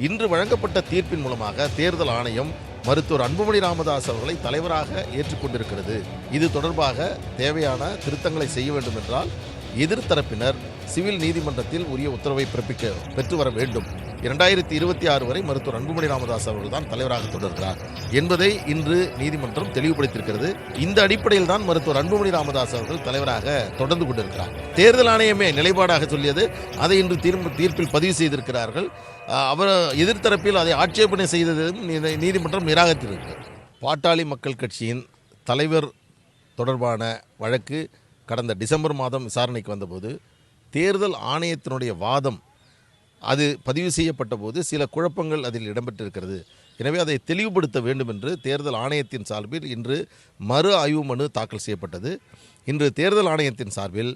இன்று வழங்கப்பட்ட தீர்ப்பின் மூலமாக தேர்தல் ஆணையம் மருத்துவர் அன்புமணி ராமதாஸ் அவர்களை தலைவராக ஏற்றுக்கொண்டிருக்கிறது. இது தொடர்பாக தேவையான திருத்தங்களை செய்ய வேண்டும் என்றால் எதிர்த்தரப்பினர் சிவில் நீதிமன்றத்தில் உரிய உத்தரவை பெற்று வர வேண்டும். 2026 வரை மருத்துவர் அன்புமணி ராமதாஸ் அவர்கள் தான் தலைவராக தொடர்கிறார் என்பதை இன்று நீதிமன்றம் தெளிவுபடுத்தியிருக்கிறது. இந்த அடிப்படையில் தான் மருத்துவர் அன்புமணி ராமதாஸ் அவர்கள் தலைவராக தொடர்ந்து கொண்டிருக்கிறார். தேர்தல் ஆணையமே நிலைப்பாடாக சொல்லியது, அதை இன்று தீர்ப்பில் பதிவு செய்திருக்கிறார்கள். அவர் எதிர்த்தரப்பில் அதை ஆட்சேபனை செய்ததும் நீதிமன்றம் நிராகரித்திருக்கிறது. பாட்டாளி மக்கள் கட்சியின் தலைவர் தொடர்பான வழக்கு கடந்த டிசம்பர் மாதம் விசாரணைக்கு வந்தபோது தேர்தல் ஆணையத்தினுடைய வாதம் அது பதிவு செய்யப்பட்ட போது சில குழப்பங்கள் அதில் இடம்பெற்றிருக்கிறது. எனவே அதை தெளிவுபடுத்த வேண்டும் என்று தேர்தல் ஆணையத்தின் சார்பில் இன்று மறு ஆய்வு மனு தாக்கல் செய்யப்பட்டது. இன்று தேர்தல் ஆணையத்தின் சார்பில்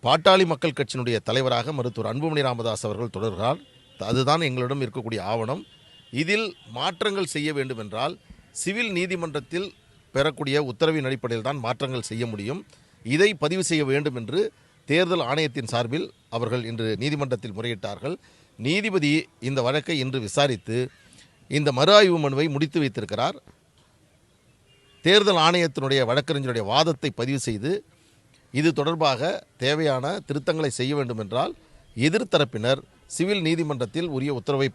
பாட்டாளி மக்கள் கட்சியினுடைய தலைவராக மருத்துவர் அன்புமணி ராமதாஸ் அவர்கள் தொடர்கிறார். அதுதான் எங்களிடம் இருக்கக்கூடிய ஆவணம். இதில் மாற்றங்கள் செய்ய வேண்டும் என்றால் சிவில் நீதிமன்றத்தில் பெறக்கூடிய உத்தரவின் அடிப்படையில் தான் மாற்றங்கள் செய்ய முடியும். இதை பதிவு செய்ய வேண்டும் என்று தேர்தல் ஆணையத்தின் சார்பில் அவர்கள் இன்று நீதிமன்றத்தில் முறையிட்டார்கள். நீதிபதி இந்த வழக்கை இன்று விசாரித்து இந்த மறு ஆய்வு மனுவை முடித்து வைத்திருக்கிறார். தேர்தல் ஆணையத்தினுடைய வழக்கறிஞருடைய வாதத்தை பதிவு செய்து இது தொடர்பாக தேவையான திருத்தங்களை செய்ய வேண்டும் என்றால் எதிர்த்தரப்பினர் சிவில் நீதிமன்றத்தில் உரிய உத்தரவை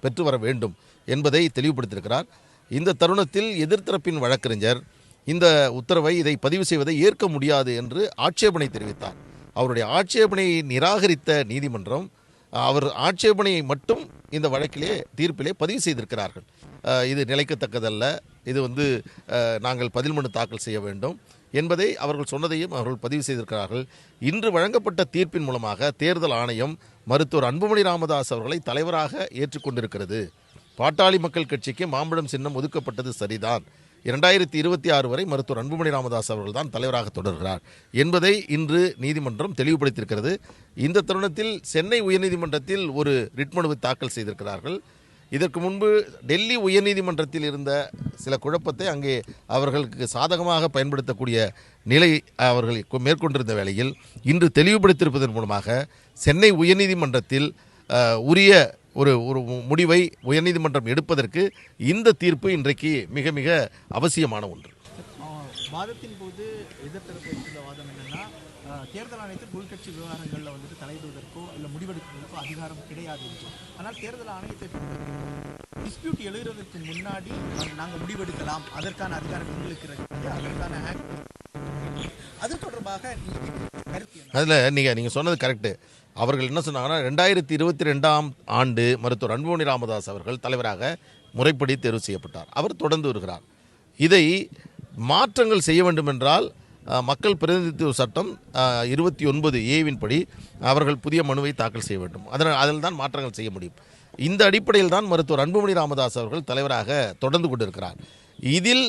பெற்று வர வேண்டும் என்பதை தெளிவுபடுத்தியிருக்கிறார். இந்த தருணத்தில் எதிர்த்தரப்பின் வழக்கறிஞர் இந்த உத்தரவை இதை பதிவு செய்வதை ஏற்க முடியாது என்று ஆட்சேபனை தெரிவித்தார். அவருடைய ஆட்சேபனையை நிராகரித்த நீதிமன்றம் அவர் ஆட்சேபனையை மட்டும் இந்த வழக்கிலே தீர்ப்பிலே பதிவு செய்திருக்கிறார்கள். இது நிலைக்கத்தக்கதல்ல, இது நாங்கள் பதில் மனு தாக்கல் செய்ய வேண்டும் என்பதை அவர்கள் சொன்னதையும் அவர்கள் பதிவு செய்திருக்கிறார்கள். இன்று வழங்கப்பட்ட தீர்ப்பின் மூலமாக தேர்தல் ஆணையம் மருத்துவர் அன்புமணி ராமதாஸ் அவர்களை தலைவராக ஏற்றுக்கொண்டிருக்கிறது. பாட்டாளி மக்கள் கட்சிக்கு மாம்பழம் சின்னம் ஒதுக்கப்பட்டது சரிதான். 2026 வரை மருத்துவர் அன்புமணி ராமதாஸ் அவர்கள் தான் தலைவராக தொடர்கிறார் என்பதை இன்று நீதிமன்றம் தெளிவுபடுத்தியிருக்கிறது. இந்த தருணத்தில் சென்னை உயர்நீதிமன்றத்தில் ஒரு ரிட் மனுவை தாக்கல் செய்திருக்கிறார்கள். இதற்கு முன்பு டெல்லி உயர்நீதிமன்றத்தில் இருந்த சில குழப்பத்தை அங்கே அவர்களுக்கு சாதகமாக பயன்படுத்தக்கூடிய நிலை அவர்கள் மேற்கொண்டிருந்த வேளையில் இன்று தெளிவுபடுத்தியிருப்பதன் மூலமாக சென்னை உயர்நீதிமன்றத்தில் உரிய ஒரு முடிவை உயர்நீதிமன்றம் எடுப்பதற்கு இந்த தீர்ப்பு இன்றைக்கு மிக மிக அவசியமான ஒன்று. வாதத்தின் போது எதிர்த்தரப்பு எடுத்துள்ள வாதம் என்னன்னா, தேர்தல் ஆணையத்தில் உள்கட்சி விவகாரங்களில் தலையிடுவதற்கோ இல்லை முடிவெடுப்பதற்கோ அதிகாரம் கிடையாது என்று. ஆனால் தேர்தல் ஆணையத்தை டிஸ்பியூட் எழுதுவதற்கு முன்னாடி நாங்கள் முடிவெடுக்கலாம், அதற்கான அதிகாரம் எங்களுக்கு இருக்கிறது, அதற்கான ஆக்ட் அது தொடர்பாக அதில் நீங்கள் சொன்னது கரெக்டு. அவர்கள் என்ன சொன்னாங்கன்னா 2022 ஆண்டு மருத்துவர் அன்புமணி ராமதாஸ் அவர்கள் தலைவராக முறைப்படி தேர்வு செய்யப்பட்டார். அவர் தொடர்ந்து வருகிறார். இதை மாற்றங்கள் செய்ய வேண்டுமென்றால் மக்கள் பிரதிநிதித்துவ சட்டம் 29A படி அவர்கள் புதிய மனுவை தாக்கல் செய்ய வேண்டும். அதில் தான் மாற்றங்கள் செய்ய முடியும். இந்த அடிப்படையில் தான் மருத்துவர் அன்புமணி ராமதாஸ் அவர்கள் தலைவராக தொடர்ந்து கொண்டிருக்கிறார். இதில்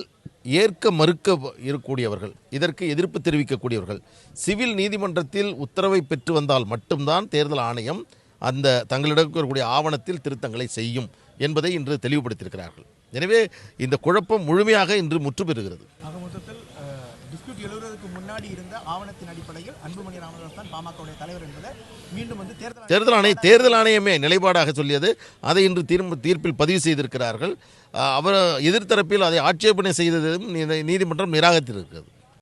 ஏற்க மறுக்க இருக்கக்கூடியவர்கள், இதற்கு எதிர்ப்பு தெரிவிக்கக்கூடியவர்கள் சிவில் நீதிமன்றத்தில் உத்தரவை பெற்று வந்தால் மட்டும்தான் தேர்தல் ஆணையம் அந்த தங்களிடம் இருக்கக்கூடிய ஆவணத்தில் திருத்தங்களை செய்யும் என்பதை இன்று தெளிவுபடுத்தியிருக்கிறார்கள். எனவே இந்த குழப்பம் முழுமையாக இன்று முற்று பெறுகிறது. டிஸ்பியூட் எழுதுவதற்கு முன்னாடி இருந்த ஆவணத்தின் அடிப்படையில் அன்புமணி ராமதாஸ் தான் பாமகவுடைய தலைவர் என்பதை மீண்டும் தேர்தல் ஆணையமே நிலைப்பாடாக சொல்லியது, அதை இன்று தீர்ப்பில் பதிவு செய்திருக்கிறார்கள். அவர் எதிர்த்தரப்பில் அதை ஆட்சேபனை செய்ததும் நீதிமன்றம் நிராகரித்திருக்கிறது.